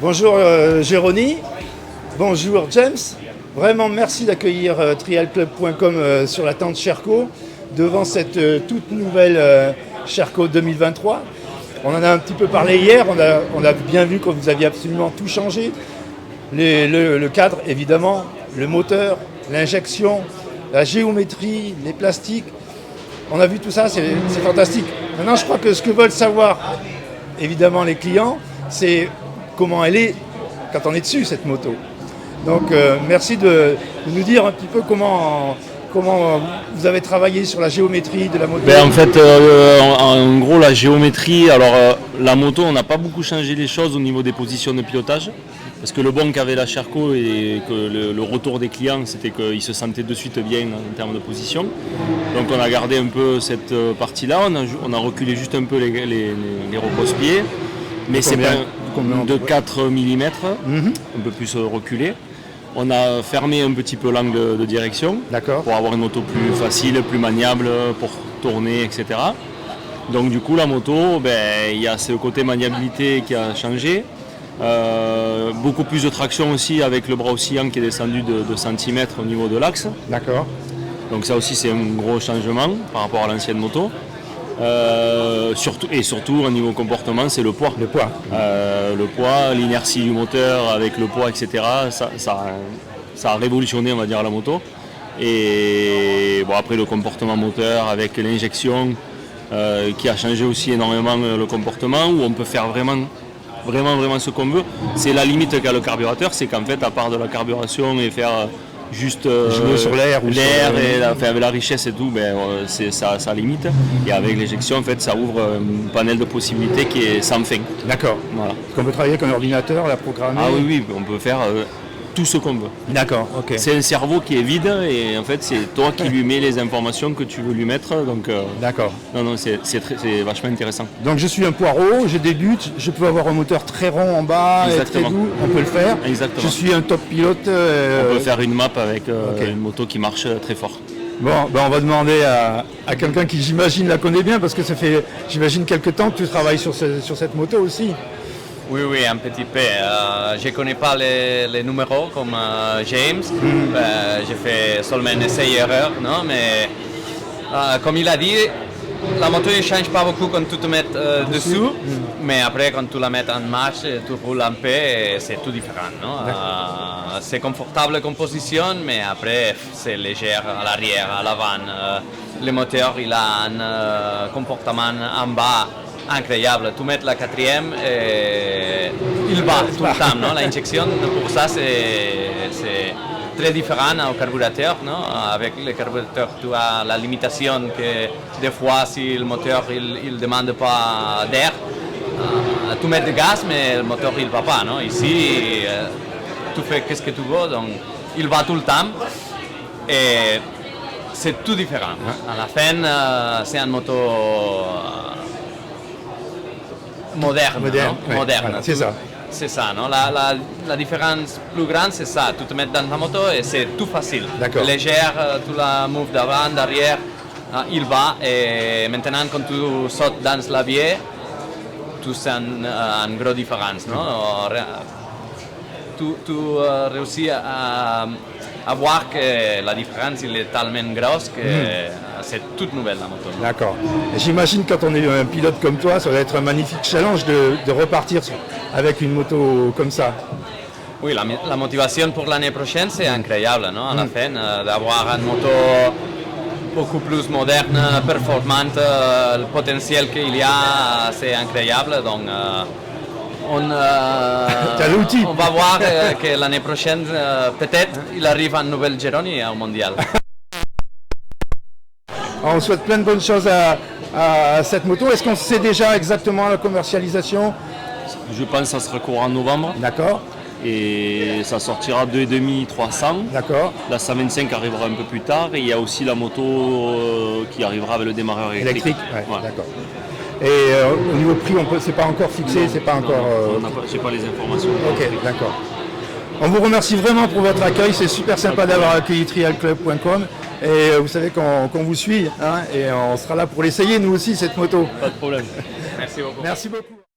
Bonjour Jérôme, bonjour James. Vraiment merci d'accueillir trialclub.com sur la tente Sherco devant cette toute nouvelle Sherco 2023. On en a un petit peu parlé hier, on a bien vu que vous aviez absolument tout changé. Le cadre évidemment, le moteur, l'injection, la géométrie, les plastiques. On a vu tout ça, c'est fantastique. Maintenant je crois que ce que veulent savoir évidemment les clients, c'est comment elle est quand on est dessus cette moto. Donc merci de nous dire un petit peu comment vous avez travaillé sur la géométrie de la moto. En fait, en gros, la géométrie, alors la moto, on n'a pas beaucoup changé les choses au niveau des positions de pilotage. Parce que le bon qu'avait la Sherco et que le retour des clients, c'était qu'ils se sentaient de suite bien en termes de position. Donc on a gardé un peu cette partie-là, on a reculé juste un peu les repose-pieds. Mais c'est pas de 4 mm, un peu plus reculé. On a fermé un petit peu l'angle de direction pour avoir une moto plus facile, plus maniable pour tourner, etc. Donc du coup la moto, il y a ce côté maniabilité qui a changé. Beaucoup plus de traction aussi avec le bras oscillant qui est descendu de 2 cm au niveau de l'axe. D'accord. Donc ça aussi c'est un gros changement par rapport à l'ancienne moto. Surtout au niveau comportement, c'est le poids. Le poids, l'inertie du moteur avec le poids, etc. Ça a révolutionné, on va dire, la moto. Et bon, après le comportement moteur avec l'injection qui a changé aussi énormément le comportement, où on peut faire vraiment ce qu'on veut. C'est la limite qu'a le carburateur, c'est qu'en fait, à part de la carburation et faire juste jouer sur l'air et avec la richesse et tout, c'est ça limite. Et avec l'éjection, en fait, ça ouvre un panel de possibilités qui est sans fin. D'accord. Voilà. On peut travailler avec un ordinateur, la programmer. Ah oui, on peut faire tout ce qu'on veut. D'accord, ok. C'est un cerveau qui est vide et en fait c'est toi qui lui mets les informations que tu veux lui mettre. Donc d'accord. Non, c'est vachement intéressant. Donc je suis un poireau, je débute, je peux avoir un moteur très rond en bas, et très doux, on peut le faire. Exactement. Je suis un top pilote. On peut faire une map avec une moto qui marche très fort. Bon, on va demander à quelqu'un qui j'imagine la connaît bien parce que ça fait j'imagine quelques temps que tu travailles sur cette moto aussi. Oui, un petit peu. Je ne connais pas les numéros comme James. J'ai fait seulement un essai-erreur, non? Mais comme il a dit, la moto ne change pas beaucoup quand tu te mets dessous. Mais après, quand tu la mets en marche, tu roules un peu et c'est tout différent. Non? C'est confortable comme position, mais après, c'est léger à l'arrière, à l'avant. Le moteur, il a un comportement en bas incroyable. Tu mets la 4e et il va tout le temps. Non? L'injection, pour ça, c'est très différent au carburateur. Non? Avec le carburateur, tu as la limitation que des fois, si le moteur il demande pas d'air, tu mets du gaz, mais le moteur il va pas. Non? Ici, tu fais ce que tu veux, donc il va tout le temps. Et c'est tout différent. À la fin, c'est une moto moderne. Voilà, c'est ça. C'est ça, non? La différence plus grande, c'est ça. Tu te mets dans ta moto et c'est tout facile. Légère, tu la mouves d'avant, d'arrière, il va. Et maintenant, quand tu sautes dans la vieille, tu sens une grosse différence. Non? Tu réussis à voir que la différence il est tellement grosse que c'est toute nouvelle la moto. D'accord. J'imagine quand on est un pilote comme toi, ça va être un magnifique challenge de repartir avec une moto comme ça. Oui, la motivation pour l'année prochaine c'est incroyable, non? À la fin, d'avoir une moto beaucoup plus moderne, performante, le potentiel qu'il y a c'est incroyable. Donc, on va voir que l'année prochaine, peut-être, il arrive un nouvel Gironi au mondial. On souhaite plein de bonnes choses à cette moto. Est-ce qu'on sait déjà exactement la commercialisation? Je pense que ça sera courant novembre. D'accord. Et ça sortira 2,5 300. D'accord. La 125 arrivera un peu plus tard. Et il y a aussi la moto qui arrivera avec le démarreur électrique. Ouais. D'accord. Et au niveau prix, c'est pas encore fixé, c'est pas encore. Je n'ai pas les informations. Ok, d'accord. On vous remercie vraiment pour votre accueil, c'est super sympa d'avoir accueilli trialclub.com et vous savez qu'on vous suit et on sera là pour l'essayer nous aussi cette moto. Pas de problème. Merci beaucoup. Merci beaucoup.